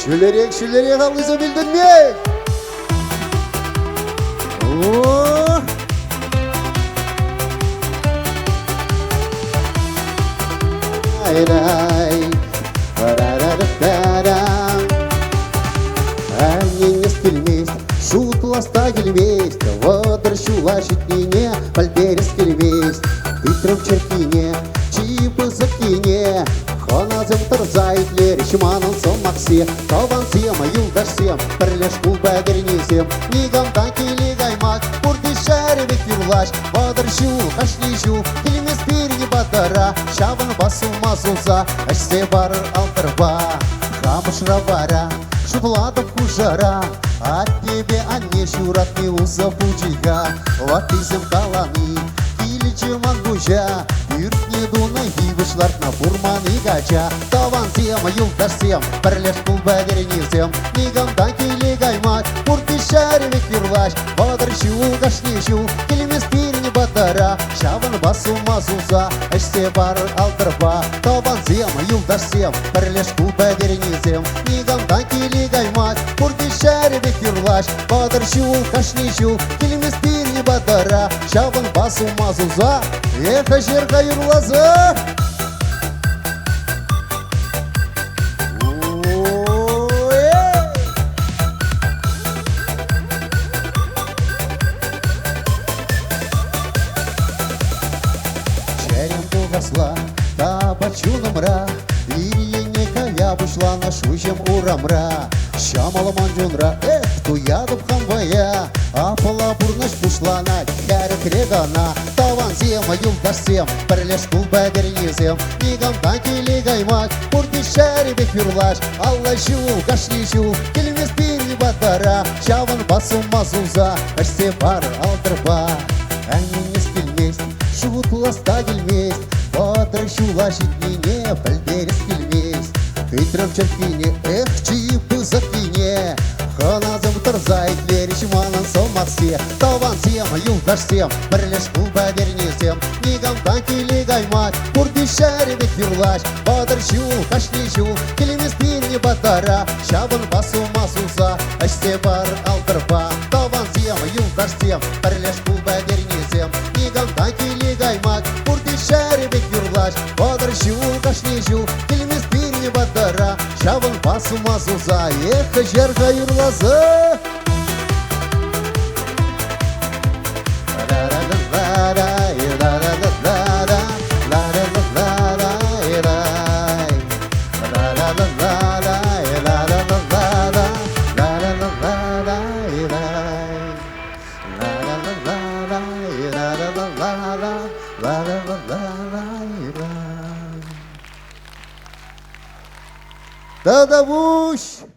Шүлерек алғызы білдің ме? Ай-ай, әнеңіз келмес, шутыласта келмес, вадыр шулашетіне, пальдерес келмес, тытрым черкине, чипы закине, қаназым тұрзайтлер, шыманын сомақсе, тавансем, юлдашсем, бірлеш бұл бәдірнесем, негамдан келег аймақ, бұрды шәрібек юрлаш, вадыр шул, қашли шул, келмес беріне батара, шабын басылмас олса, әшсе барыр алтырба, қамышыра бара, шутладып кужара, от тебе они шурат не уса пучига, вот изем каланы, киличем ангужа, юртне дунай гибышлар на бурманы гача, тавансем, юлдашсем, бірлеш бұл бәдернесем, негамдан келег аймақ, бұрды шәрібек юрлаш, вадыр шул, қашли шул, келмес беріне батара, шабын басылмас олса, әшсе барыр алтырба, тавансем, юлдашсем, бірлеш бұл бәдернесем, негамдан келег аймақ, бұрды шәрібек юрлаш, вадыр шул, қашли шул, келмес беріне батара, шабын басылмас олса, еха жерға юрлазы. Гасла, та почуна мра, ириене кая бушла на шужем урамра, шамала манжунра, туядып хамбая, апала бурнаш бушла на кәрі крегана, тавансем, юлдашсем, бірлеш бұл бәдернесем, негамдан келег аймақ, бұрды шәрібек юрлаш, алла шул, қашли шул, келмес беріне батара, шабын басылмас ұлза, әшсе бар алдырба, әніңіз келмес, шутыласта келмес, вадыр шулашетіне, пальдерес келмес, тытрым черкине, чипы закине, қаназым тұрзайтлер, шыманын сомақсе, тавансем, юлдашсем, бірлеш бұл бәдернесем, негамдан келег аймақ, бұрды шәрібек юрлаш, вадыр шул, қашли шул, келмес беріне батара, шабын басылмас ұлса, әшсе бар алдырба, тавансем, юлдашсем, бірлеш бұл бәдернесем, негамдан келег аймақ, бұрды шәрібек юрлаш, вадыр шул, қашли шул, келмес беріне батара, шабын басылмас ұлса, еха жерға юрлазы. Да-да-буш!